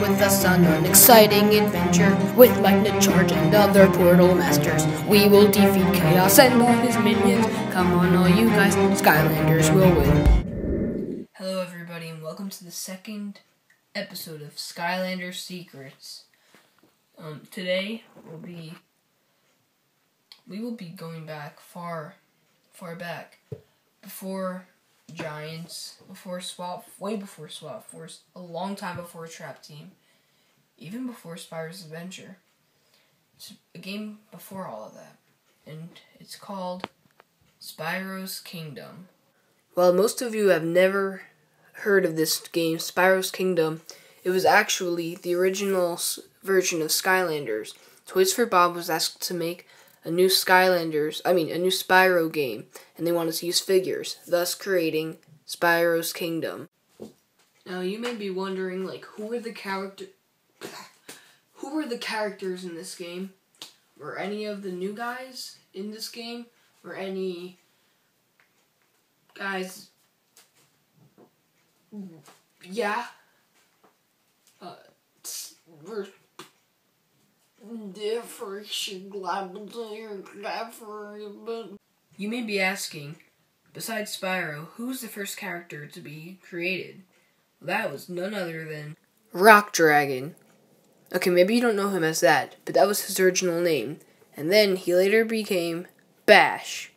with us on an exciting adventure with Magnet Charge and other portal masters. We will defeat Chaos and all his minions. Come on, all you guys, Skylanders will win. Hello, everybody, and welcome to the second episode of Skylanders Secrets. Today we will be going back far back, before Giants, way before Swap Force, a long time before Trap Team, even before Spyro's Adventure. It's a game before all of that, and it's called Spyro's Kingdom. Well, most of you have never heard of this game, Spyro's Kingdom. It was actually the original version of Skylanders. Toys for Bob was asked to make a new Spyro game, and they wanted to use figures, thus creating Spyro's Kingdom. Now you may be wondering, who were the characters in this game? Were any of the new guys in this game? Were any guys? Yeah. We're You may be asking, besides Spyro, who's the first character to be created? Well, that was none other than Rock Dragon. Okay, maybe you don't know him as that, but that was his original name, and then he later became Bash.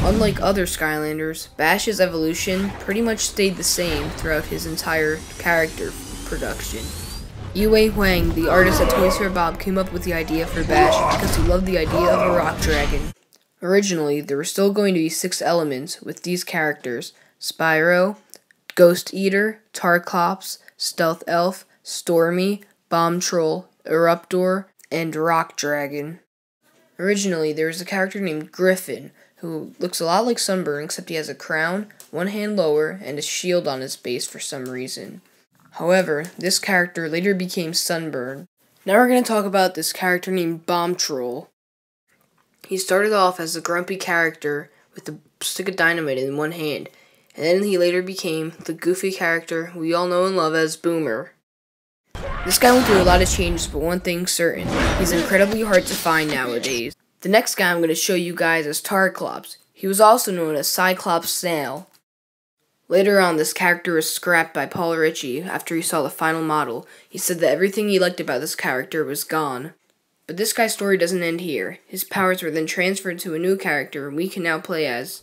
Unlike other Skylanders, Bash's evolution pretty much stayed the same throughout his entire character production. Yue Huang, the artist at Toys for Bob, came up with the idea for Bash because he loved the idea of a rock dragon. Originally, there were still going to be 6 elements with these characters: Spyro, Ghost Eater, Tarklops, Stealth Elf, Stormy, Bomb Troll, Eruptor, and Rock Dragon. Originally, there was a character named Griffin, who looks a lot like Sunburn, except he has a crown, one hand lower, and a shield on his base for some reason. However, this character later became Sunburn. Now we're going to talk about this character named Bomb Troll. He started off as a grumpy character with a stick of dynamite in one hand, and then he later became the goofy character we all know and love as Boomer. This guy went through a lot of changes, but one thing's certain: he's incredibly hard to find nowadays. The next guy I'm going to show you guys is Tarklops. He was also known as Cyclops Snail. Later on, this character was scrapped by Paul Ritchie after he saw the final model. He said that everything he liked about this character was gone. But this guy's story doesn't end here. His powers were then transferred to a new character we can now play as.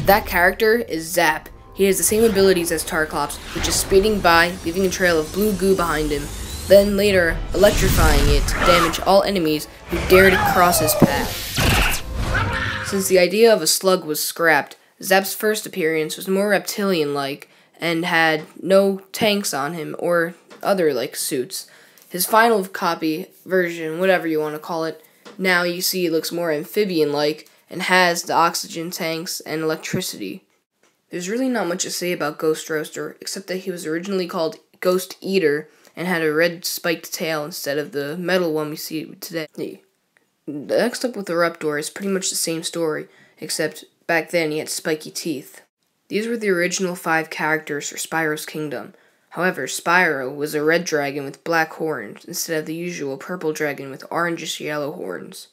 That character is Zap. He has the same abilities as Tarklops, which is speeding by, leaving a trail of blue goo behind him, then later electrifying it to damage all enemies who dare to cross his path. Since the idea of a slug was scrapped, Zap's first appearance was more reptilian-like and had no tanks on him or other suits. His final copy version, whatever you want to call it, now you see looks more amphibian-like and has the oxygen tanks and electricity. There's really not much to say about Ghost Roaster, except that he was originally called Ghost Eater and had a red spiked tail instead of the metal one we see today. Next up with Eruptor is pretty much the same story, except back then he had spiky teeth. These were the original 5 characters for Spyro's Kingdom. However, Spyro was a red dragon with black horns instead of the usual purple dragon with orangish yellow horns.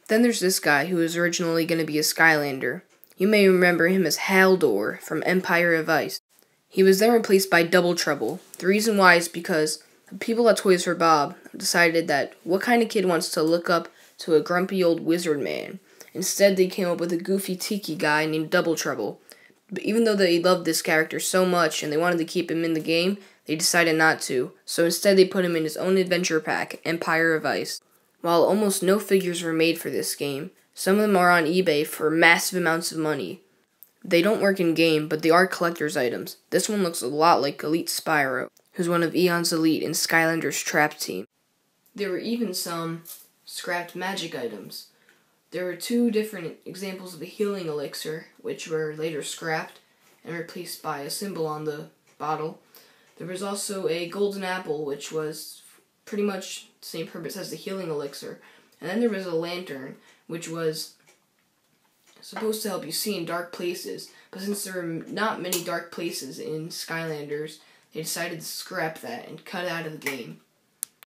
Then there's this guy who was originally going to be a Skylander. You may remember him as Haldor from Empire of Ice. He was then replaced by Double Trouble. The reason why is because the people at Toys for Bob decided that what kind of kid wants to look up to a grumpy old wizard man? Instead, they came up with a goofy tiki guy named Double Trouble. But even though they loved this character so much and they wanted to keep him in the game, they decided not to. So instead, they put him in his own adventure pack, Empire of Ice. While almost no figures were made for this game, some of them are on eBay for massive amounts of money. They don't work in-game, but they are collector's items. This one looks a lot like Elite Spyro, who's one of Eon's Elite in Skylanders' Trap Team. There were even some scrapped magic items. There were 2 different examples of the healing elixir, which were later scrapped and replaced by a symbol on the bottle. There was also a golden apple, which was pretty much the same purpose as the healing elixir. And then there was a lantern, which was supposed to help you see in dark places, but since there are not many dark places in Skylanders, they decided to scrap that and cut it out of the game.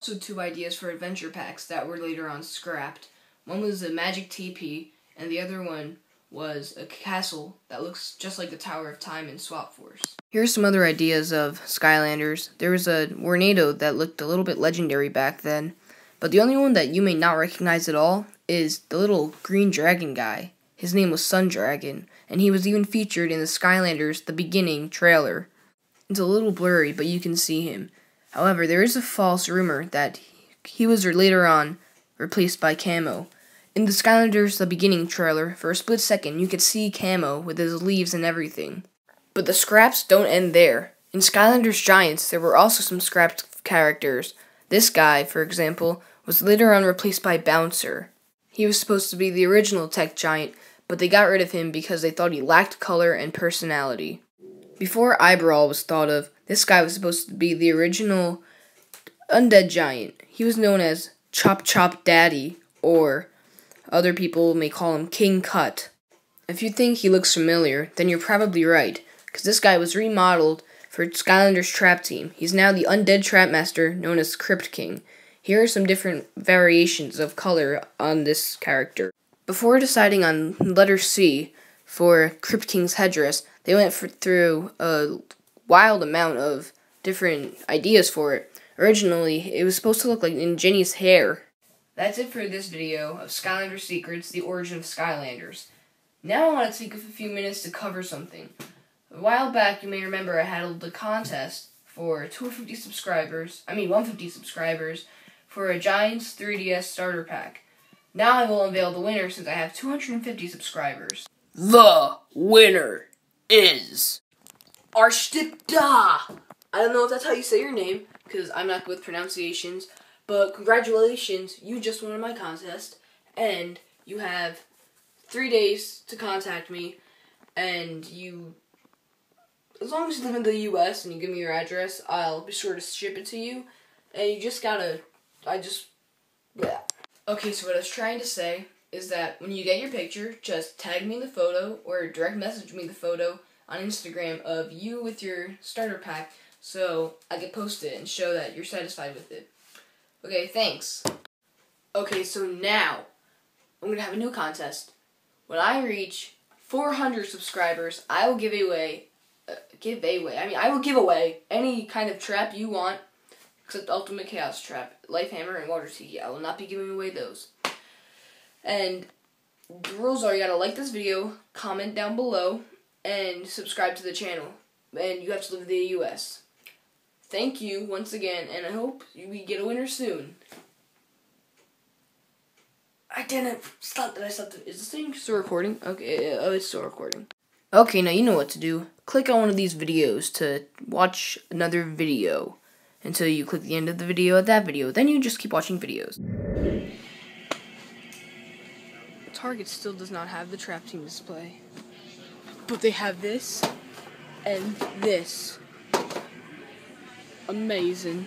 Also, 2 ideas for adventure packs that were later on scrapped. One was a magic TP, and the other one was a castle that looks just like the Tower of Time in Swap Force. Here's some other ideas of Skylanders. There was a tornado that looked a little bit legendary back then, but the only one that you may not recognize at all is the little green dragon guy. His name was Sun Dragon, and he was even featured in the Skylanders The Beginning trailer. It's a little blurry, but you can see him. However, there is a false rumor that he was later on replaced by Camo. In the Skylanders The Beginning trailer, for a split second, you could see Camo with his leaves and everything. But the scraps don't end there. In Skylanders Giants, there were also some scrapped characters. This guy, for example, was later on replaced by Bouncer. He was supposed to be the original tech giant, but they got rid of him because they thought he lacked color and personality. Before Eyebrawl was thought of, this guy was supposed to be the original undead giant. He was known as Chop Chop Daddy, or other people may call him King Cut. If you think he looks familiar, then you're probably right, because this guy was remodeled for Skylanders Trap Team. He's now the undead trap master known as Crypt King. Here are some different variations of color on this character. Before deciding on letter C for Crypt King's headdress, they went through a wild amount of different ideas for it. Originally, it was supposed to look like Ginny's hair. That's it for this video of Skylanders Secrets, the origin of Skylanders. Now I want to take a few minutes to cover something. A while back, you may remember I had a contest for 150 subscribers for a Giants 3DS starter pack. Now I will unveil the winner since I have 250 subscribers. The winner is Archtipda. I don't know if that's how you say your name, because I'm not good with pronunciations, but congratulations, you just won my contest, and you have 3 days to contact me, and as long as you live in the US and you give me your address, I'll be sure to ship it to you, and you just gotta, yeah. Okay, so what I was trying to say is that when you get your picture, just tag me in the photo, or direct message me the photo on Instagram of you with your starter pack, so I can post it and show that you're satisfied with it. Okay, thanks. Okay, so now, I'm going to have a new contest. When I reach 400 subscribers, I will give away any kind of trap you want, except Ultimate Chaos Trap, Life Hammer, and Water Tiki. I will not be giving away those. And the rules are you gotta like this video, comment down below, and subscribe to the channel. And you have to live in the US. Thank you once again, and I hope we get a winner soon. I didn't stop. Did I stop? Is this thing still recording? Okay, oh, it's still recording. Okay, now you know what to do. Click on one of these videos to watch another video until you click the end of the video at that video. Then you just keep watching videos. Target still does not have the Trap Team display, but they have this and this. Amazing.